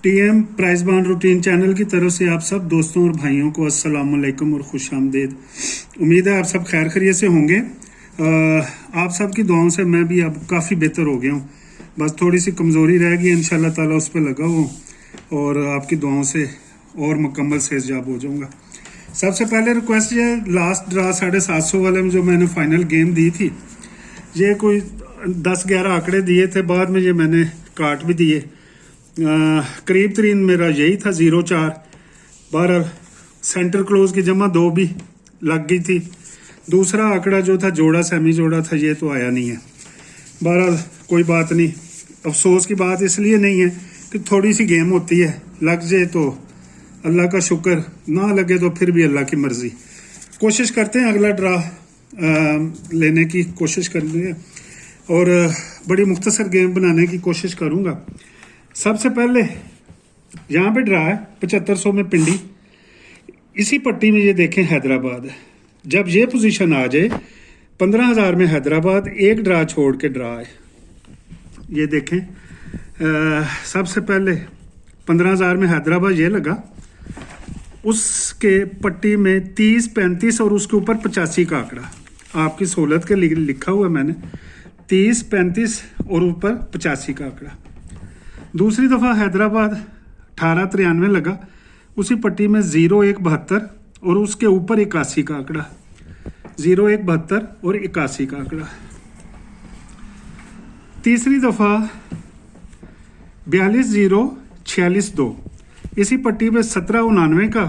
TM price bound routine channel की तरफ से आप सब दोस्तों और भाइयों को अस्सलाम वालेकुम और खुश आमदीद। उम्मीद है आप सब खैर खैरियत से होंगे। आप सब की दुआओं से मैं भी अब काफ़ी बेहतर हो गया हूँ। बस थोड़ी सी कमज़ोरी रह गई, इंशाल्लाह ताला उस पर लगा हूँ और आपकी दुआओं से और मुकम्मल सेहतयाब हो जाऊँगा। सबसे पहले रिक्वेस्ट है, लास्ट ड्रा 750 वाले में जो मैंने फाइनल गेम दी थी, ये कोई 10-11 आंकड़े दिए थे, बाद में ये मैंने काट भी दिए। करीब तरीन मेरा यही था 0-4। बहरहाल सेंटर क्लोज की जमा 2 भी लग गई थी। दूसरा आंकड़ा जो था जोड़ा सेमी जोड़ा था, ये तो आया नहीं है। बहरहाल कोई बात नहीं, अफसोस की बात इसलिए नहीं है कि थोड़ी सी गेम होती है, लग जाए तो अल्लाह का शुक्र, ना लगे तो फिर भी अल्लाह की मर्जी। कोशिश करते हैं अगला ड्रा लेने की कोशिश करनी है और बड़ी मुख्तसर गेम बनाने की कोशिश करूँगा। सबसे पहले यहाँ पे ड्रा है 7500 में पिंडी, इसी पट्टी में ये देखें हैदराबाद है। जब ये पोजीशन आ जाए 15,000 में हैदराबाद, एक ड्रा छोड़ के ड्रा है, ये देखें। सबसे पहले 15,000 में हैदराबाद ये लगा, उसके पट्टी में 30-35 और उसके ऊपर 85 का आंकड़ा आपकी सहूलत के लिए लिखा हुआ मैंने, 30-35 और ऊपर 85 का आंकड़ा। दूसरी दफ़ा हैदराबाद 1893 लगा, उसी पट्टी में 0172 और उसके ऊपर 81 का आंकड़ा, 0172 और 81 का आंकड़ा। तीसरी दफ़ा 42-0-46-2, इसी पट्टी में 1799 का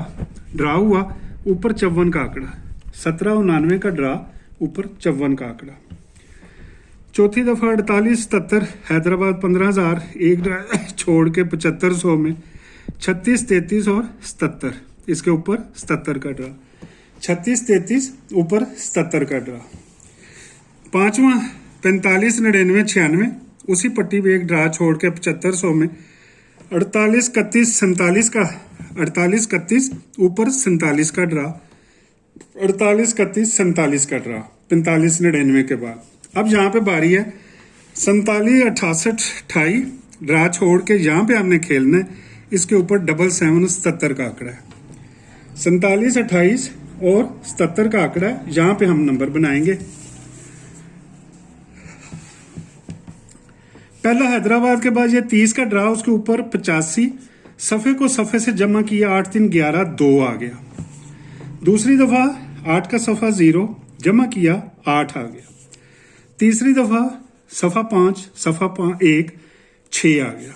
ड्रा हुआ, ऊपर 54 का आंकड़ा, 1799 का ड्रा, ऊपर 54 का आंकड़ा। चौथी दफ़ा 48-77 हैदराबाद 15,000, एक ड्रा छोड़ के 7500 में 36-33 और 77, इसके ऊपर 77 का ड्रा, 36-33 ऊपर 77 का ड्रा। पांचवा 45-99-96, उसी पट्टी पे एक ड्रा छोड़ के 7500 में 48-31-47 का, 48-31 ऊपर 47 का ड्रा, 48-31-47 का ड्रा 45-99 के बाद। अब यहाँ पे बारी है 47-68-28, ड्रा छोड़ के यहाँ पे हमने खेलना है, इसके ऊपर 77-77 का आंकड़ा है, 47-28 और 77 का आंकड़ा है, यहाँ पे हम नंबर बनाएंगे। पहला हैदराबाद के बाद ये 30 का ड्रा, उसके ऊपर 85, सफ़े को सफ़े से जमा किया, 8-3-11-2 आ गया। दूसरी दफ़ा 8 का सफ़ा 0 जमा किया, 8 आ गया। तीसरी दफ़ा सफ़ा 5 सफ़ा 1 6 आ गया।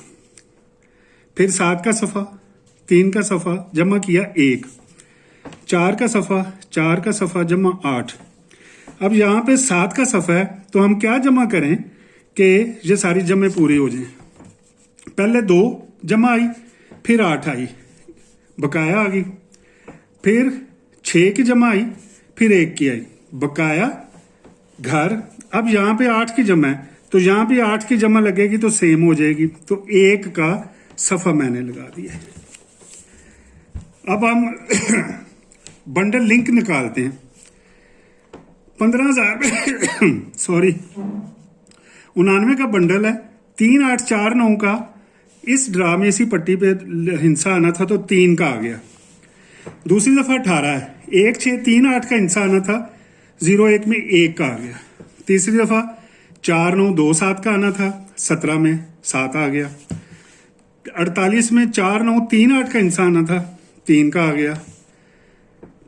फिर 7 का सफ़ा, 3 का सफ़ा जमा किया 1, 4 का सफ़ा, 4 का सफ़ा जमा 8। अब यहाँ पे 7 का सफ़ा है तो हम क्या जमा करें कि ये सारी जमे पूरी हो जाएं। पहले 2 जमा आई, फिर 8 आई, बकाया आ गई, फिर 6 की जमा आई, फिर 1 की आई, बकाया घर। अब यहाँ पे 8 की जमा है तो यहाँ पे 8 की जमा लगेगी तो सेम हो जाएगी, तो 1 का सफ़ा मैंने लगा दिया। अब हम बंडल लिंक निकालते हैं। 15,000 सॉरी 99 का बंडल है, 3849 का इस ड्रा में इसी पट्टी पे हिस्सा आना था तो 3 का आ गया। दूसरी दफ़ा 18 है, 1638 का हिस्सा आना था, 01 में 1 का आ गया। तीसरी दफ़ा 4927 का आना था, 17 में 7 आ गया। 48 में 4938 का हिस्सा आना था, 3 का आ गया।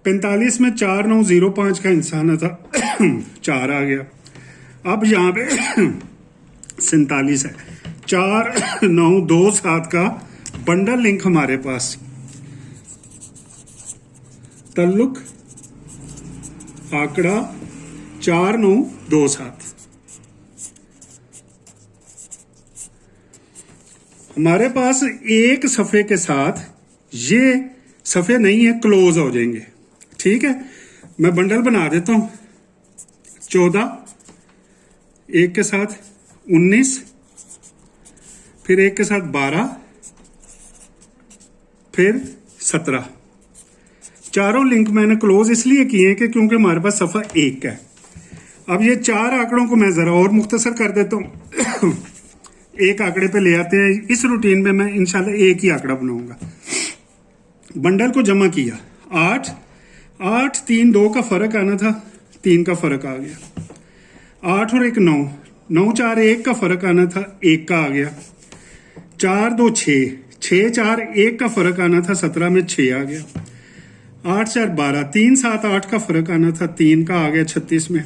45 में 4905 का हिस्सा आना था, 4 आ गया। अब यहाँ पे 47 है, 4927 का बंडल लिंक हमारे पास, तल्लुक आंकड़ा 4927। हमारे पास एक सफ़े के साथ ये सफ़े नहीं है, क्लोज हो जाएंगे। ठीक है, मैं बंडल बना देता हूं। 14, 1 के साथ 19, फिर 1 के साथ 12, फिर 17। चारों लिंक मैंने क्लोज इसलिए किए कि क्योंकि हमारे पास सफ़ा 1 है। अब ये 4 आंकड़ों को मैं ज़रा और मुख्तसर कर देता हूँ। एक आंकड़े पे ले आते हैं। इस रूटीन में मैं इंशाल्लाह एक ही आंकड़ा बनाऊंगा। बंडल को जमा किया, 8 8 3 2 का फर्क आना था, 3 का फर्क आ गया। 8 और 1 9, 9 4 1 का फर्क आना था, 1 का आ गया। 4 2 6, 6 4 1 का फर्क आना था, 17 में 6 आ गया। 8 4 12, 3 7 8 का फर्क आना था, 3 का आ गया 36 में।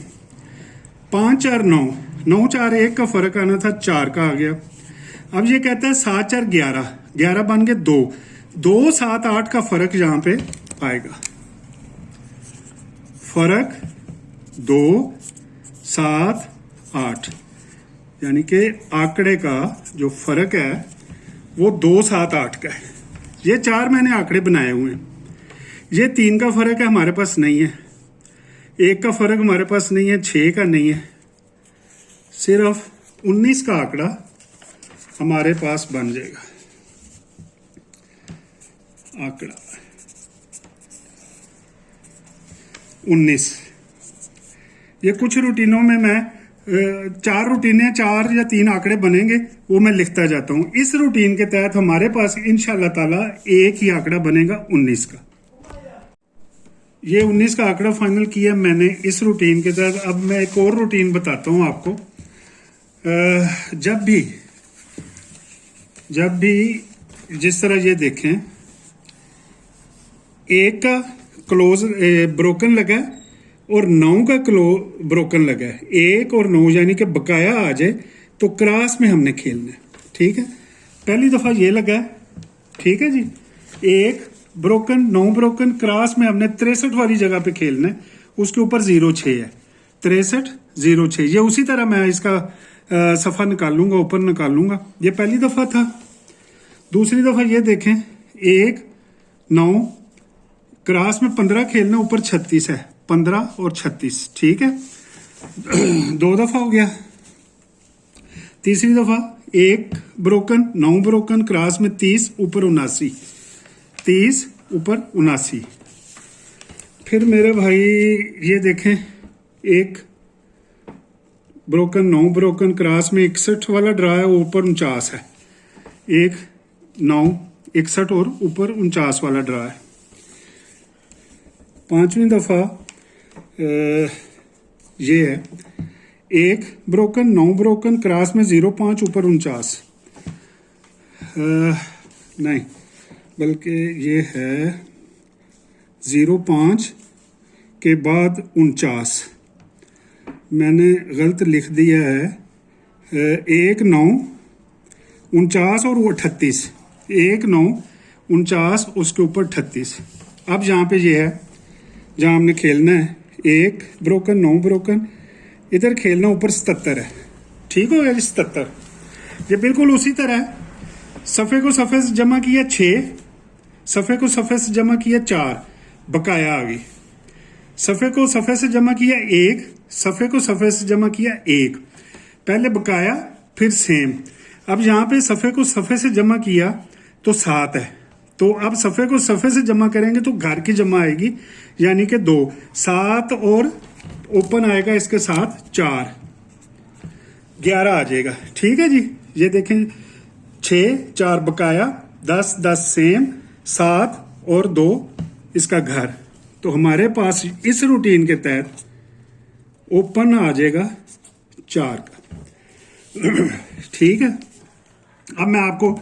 5 4 9, 9 4 1 का फर्क आना था, 4 का आ गया। अब ये कहता है 7 4 11, 11 बन गए 2, 2 7 8 का फर्क यहां पे आएगा। फर्क 2 7 8, यानी कि आंकड़े का जो फर्क है वो 2 7 8 का है। ये 4 मैंने आंकड़े बनाए हुए हैं। ये 3 का फर्क है, हमारे पास नहीं है। 1 का फर्क हमारे पास नहीं है, 6 का नहीं है। सिर्फ 19 का आंकड़ा हमारे पास बन जाएगा। आंकड़ा 19। ये कुछ रूटीनों में मैं 4 रूटीनें, 4 या 3 आंकड़े बनेंगे, वो मैं लिखता जाता हूं। इस रूटीन के तहत हमारे पास इंशाल्लाह ताला एक ही आंकड़ा बनेगा 19 का। ये 19 का आंकड़ा फाइनल किया मैंने इस रूटीन के तहत। अब मैं एक और रूटीन बताता हूं आपको। जब भी जिस तरह ये देखें, 1 का क्लोज ब्रोकन लगा है और 9 का ब्रोकन लगा है। 1 और 9 यानी कि बकाया आ जाए तो क्रॉस में हमने खेलना है। ठीक है, पहली दफा ये लगा है। ठीक है जी, 1 ब्रोकन 9 ब्रोकन, क्रॉस में हमने 63 वाली जगह पे खेलना है। उसके ऊपर 06 है, 63 06। ये उसी तरह मैं इसका सफा निकालूंगा, ऊपर निकालूंगा। ये पहली दफा था। दूसरी दफा ये देखें, 1 9 क्रॉस में 15 खेलना, ऊपर 36 है, 15 और 36। ठीक है, 2 दफा हो गया। तीसरी दफा 1 ब्रोकन 9 ब्रोकन, क्रॉस में 30 ऊपर 79, 30 ऊपर 79। फिर मेरे भाई ये देखें, 1 ब्रोकन 9 ब्रोकन, क्रॉस में 61 वाला ड्रा है, ऊपर 49 है। 1 9 61 और ऊपर 49 वाला ड्रा है। पांचवी दफा ये है, 1 ब्रोकन 9 ब्रोकन, क्रॉस में 05 ऊपर 49, नहीं बल्कि ये है 05 के बाद 49। मैंने गलत लिख दिया है। 1 9 49 और वो 38, 1 9 49 उसके ऊपर 38। अब यहाँ पे ये है जहाँ हमने खेलना है, 1 ब्रोकन 9 ब्रोकन, इधर खेलना ऊपर 77 है। ठीक हो गया जी, 77। ये बिल्कुल उसी तरह है। सफ़े को सफ़े से जमा किया 6, सफ़े को सफ़े से जमा किया 4, बकाया आ गई। सफ़े को सफ़े से जमा किया 1, सफ़े को सफ़े से जमा किया 1, पहले बकाया फिर सेम। अब यहाँ पे सफ़े को सफ़े से जमा किया तो 7 है, तो अब सफ़े को सफ़े से जमा करेंगे तो घर की जमा आएगी, यानी कि 2 7 और ओपन आएगा इसके साथ 4, 11 आ जाएगा। ठीक है जी, ये देखें 6 4 बकाया, 10 10 सेम, 7 और 2 इसका घर। तो हमारे पास इस रूटीन के तहत ओपन आ जाएगा 4 का। ठीक है, अब मैं आपको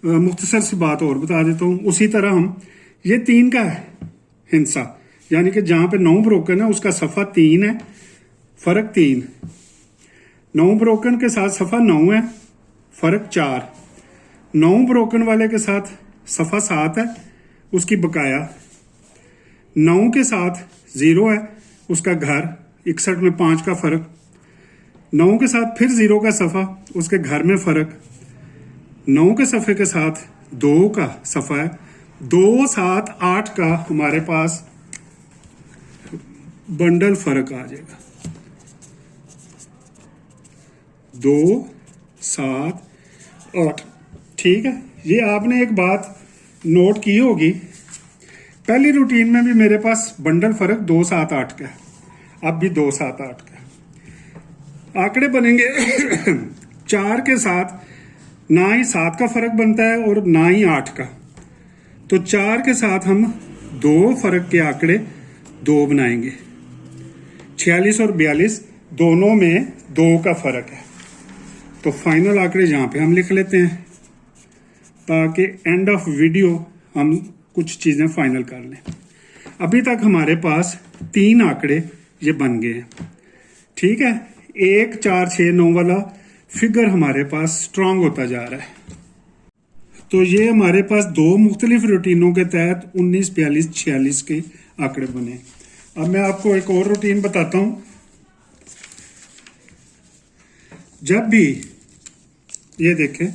मुख्तसर सी बात और बता देता हूँ। उसी तरह हम ये 3 का है हिंसा, यानी कि जहां पे 9 ब्रोकन है उसका सफ़ा 3 है, फर्क 3। 9 ब्रोकन के साथ सफ़ा 9 है, फर्क 4। 9 ब्रोकन वाले के साथ सफ़ा 7 है, उसकी बकाया। 9 के साथ 0 है, उसका घर 61 में 5 का फर्क। 9 के साथ फिर 0 का सफ़ा, उसके घर में फर्क। 9 के सफ़े के साथ 2 का सफ़ा है, 2 7 8 का हमारे पास बंडल फर्क आ जाएगा। 2 7 8। ठीक है, ये आपने एक बात नोट की होगी, पहली रूटीन में भी मेरे पास बंडल फर्क 2 7 8 का है, अब भी 2 7 8 का। आंकड़े बनेंगे 4 के साथ ना ही 7 का फर्क बनता है और ना ही 8 का। तो 4 के साथ हम 2 फर्क के आंकड़े 2 बनाएंगे। 46 और 42 दोनों में 2 का फर्क है। तो फाइनल आंकड़े यहाँ पे हम लिख लेते हैं ताकि एंड ऑफ वीडियो हम कुछ चीजें फाइनल कर लें। अभी तक हमारे पास 3 आंकड़े ये बन गए हैं, ठीक है। 1 4 6 9 वाला फिगर हमारे पास स्ट्रांग होता जा रहा है। तो ये हमारे पास 2 मुख्तलिफ रूटीनों के तहत 19 42 46 के आंकड़े बने। अब मैं आपको एक और रूटीन बताता हूं। जब भी ये देखें,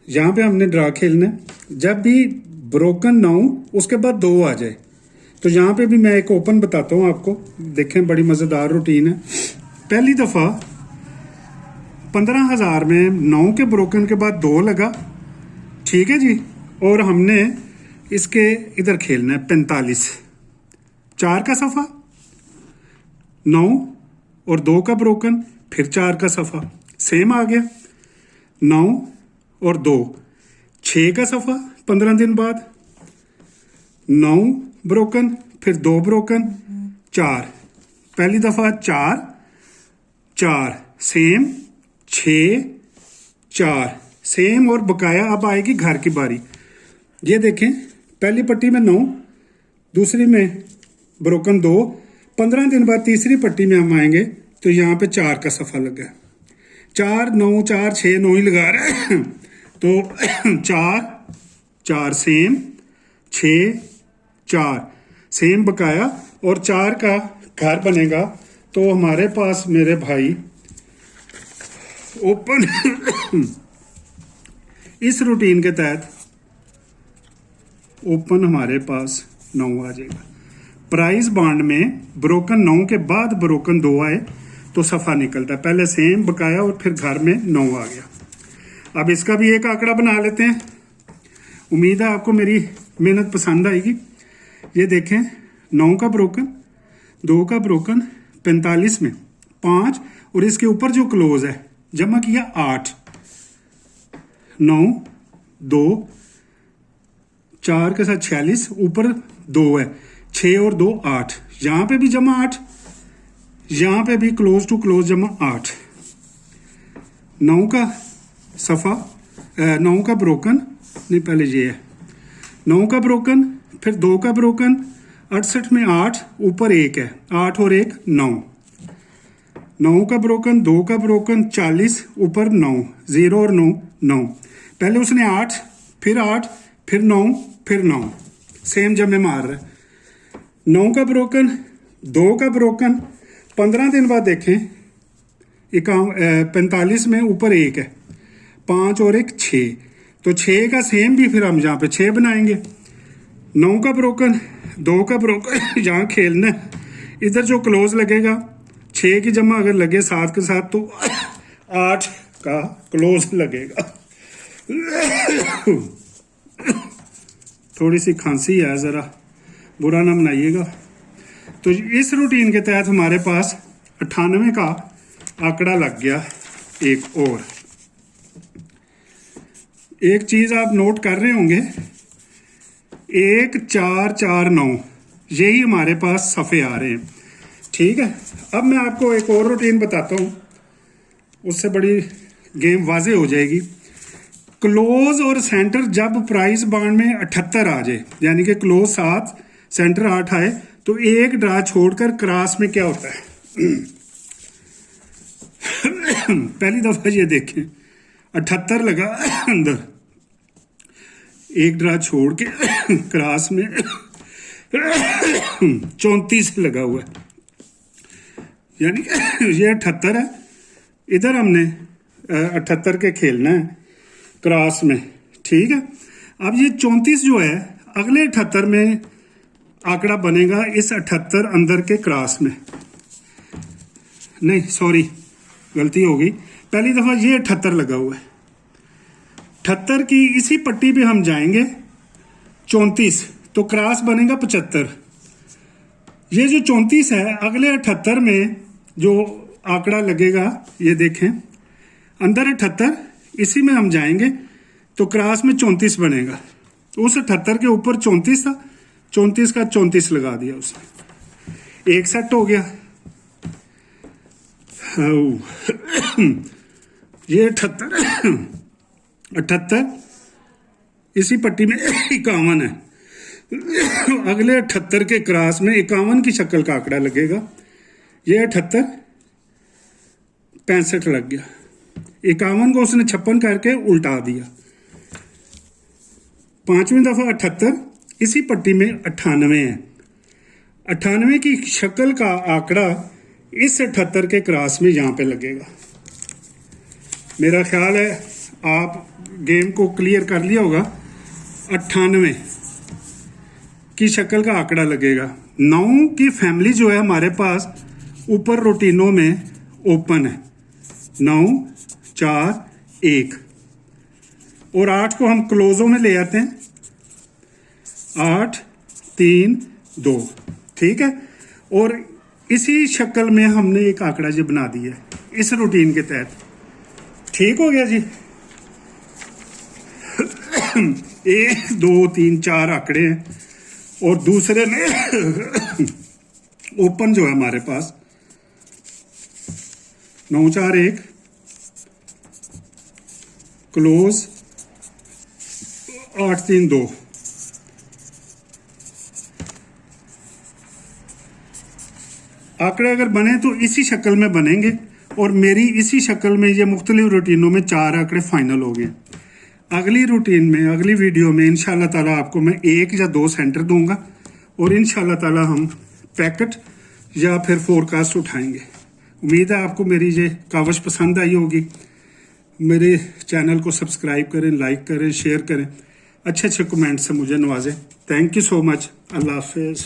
यहां पे हमने ड्रा खेलना है, जब भी ब्रोकन ना हो उसके बाद 2 आ जाए। तो यहां पे भी मैं एक ओपन बताता हूं आपको, देखें बड़ी मजेदार रूटीन है। पहली दफा 15,000 में 9 के ब्रोकन के बाद 2 लगा, ठीक है जी। और हमने इसके इधर खेलना है 45, 4 का सफा, 9 और 2 का ब्रोकन, फिर 4 का सफा, सेम आ गया। 9 और 2 6 का सफा 15 दिन बाद, 9 ब्रोकन, फिर 2 ब्रोकन, 4, पहली दफा 4 4 सेम, 6 4 सेम और बकाया। अब आएगी घर की बारी। ये देखें, पहली पट्टी में 9, दूसरी में ब्रोकन 2, 15 दिन बाद तीसरी पट्टी में हम आएंगे तो यहाँ पे 4 का सफा लगा। 4 9 4 6 9 ही लगा रहे हैं। तो 4 4 सेम, 6 4 सेम बकाया और 4 का घर बनेगा। तो हमारे पास मेरे भाई ओपन इस रूटीन के तहत ओपन हमारे पास 9 आ जाएगा। प्राइस बांड में ब्रोकन 9 के बाद ब्रोकन 2 आए तो सफा निकलता है। पहले सेम बकाया और फिर घर में 9 आ गया। अब इसका भी एक आंकड़ा बना लेते हैं। उम्मीद है आपको मेरी मेहनत पसंद आएगी। ये देखें, 9 का ब्रोकन, 2 का ब्रोकन, 45 में 5 और इसके ऊपर जो क्लोज है जमा किया 8, 9 2 4 के साथ 46, ऊपर 2 है, 6 और 2 8, यहां पे भी जमा 8, यहां पे भी क्लोज टू क्लोज जमा 8। 9 का सफा 9 का ब्रोकन, नहीं पहले ये है 9 का ब्रोकन, फिर 2 का ब्रोकन, 68 में 8, ऊपर 1 है, 8 और 1 9, 9 का ब्रोकन, 2 का ब्रोकन, 40, ऊपर 9, 0 और 9 9। पहले उसने 8, फिर 8, फिर 9, फिर 9, सेम जब में मार रहा है। 9 का ब्रोकन, 2 का ब्रोकन, 15 दिन बाद देखें 45 में ऊपर 1 है, 5 और 1 6, तो 6 का सेम भी फिर हम यहाँ पे 6 बनाएंगे। 9 का ब्रोकन, 2 का ब्रोकन यहाँ खेलना है, इधर जो क्लोज लगेगा 6 की जमा अगर लगे 7 के साथ तो 8 का क्लोज लगेगा। थोड़ी सी खांसी है, जरा बुरा ना मनाइएगा। तो इस रूटीन के तहत हमारे पास 98 का आंकड़ा लग गया। एक और एक चीज आप नोट कर रहे होंगे, 1 4 4 9 यही हमारे पास सफ़े आ रहे हैं, ठीक है। अब मैं आपको एक और रूटीन बताता हूँ, उससे बड़ी गेम वाजे हो जाएगी। क्लोज और सेंटर जब प्राइस बांड में 78 आ जाए, यानी कि क्लोज 7 सेंटर 8 आए, तो एक ड्रा छोड़कर क्रॉस में क्या होता है। पहली दफा ये देखें 78 लगा अंदर, एक ड्रा छोड़ के क्रॉस में 34 लगा हुआ है, यानी ये 78 है, इधर हमने 78 के खेलना है क्रॉस में, ठीक है। अब ये 34 जो है अगले 78 में आंकड़ा बनेगा इस 78 अंदर के क्रॉस में, नहीं सॉरी गलती हो गई, पहली दफा ये 78 लगा हुआ है, 78 की इसी पट्टी पे हम जाएंगे 34, तो क्रॉस बनेगा 75। ये जो 34 है अगले 78 में जो आंकड़ा लगेगा, ये देखें अंदर 78, इसी में हम जाएंगे तो क्रॉस में 34 बनेगा। उस 78 के ऊपर 34 था, 34 का 34 लगा दिया उसने, एक सेट हो गया। ये 78 इसी पट्टी में 51 है। अगले 78 के क्रॉस में 51 की शक्ल का आंकड़ा लगेगा। ये 78 65 लग गया, 51 को उसने 56 करके उल्टा दिया। पांचवी दफा 78 इसी पट्टी में 98 है। 98 की शक्ल का आंकड़ा इस 78 के क्रॉस में यहां पे लगेगा। मेरा ख्याल है आप गेम को क्लियर कर लिया होगा। 98 की शक्ल का आंकड़ा लगेगा। 9 की फैमिली जो है हमारे पास ऊपर रूटीनों में ओपन है, 9 4 1, और 8 को हम क्लोजों में ले आते हैं, 8 3 2, ठीक है। और इसी शक्ल में हमने एक आंकड़ा जी बना दिया है इस रूटीन के तहत। ठीक हो गया जी। 1 2 3 4 आंकड़े हैं और दूसरे में ओपन जो है हमारे पास 9 4 1, क्लोज 8 3 2। आंकड़े अगर बने तो इसी शक्ल में बनेंगे और मेरी इसी शक्ल में ये मुख्तलिफ रूटीनों में 4 आंकड़े फाइनल हो गए। अगली रूटीन में, अगली वीडियो में इंशाल्लाह ताला आपको मैं 1 या 2 सेंटर दूंगा और इंशाल्लाह ताला हम पैकेट या फिर फोरकास्ट उठाएंगे। उम्मीद है आपको मेरी ये कावश पसंद आई होगी। मेरे चैनल को सब्सक्राइब करें, लाइक करें, शेयर करें, अच्छे अच्छे कमेंट से मुझे नवाजें। Thank you so much. अल्लाह हाफिज़।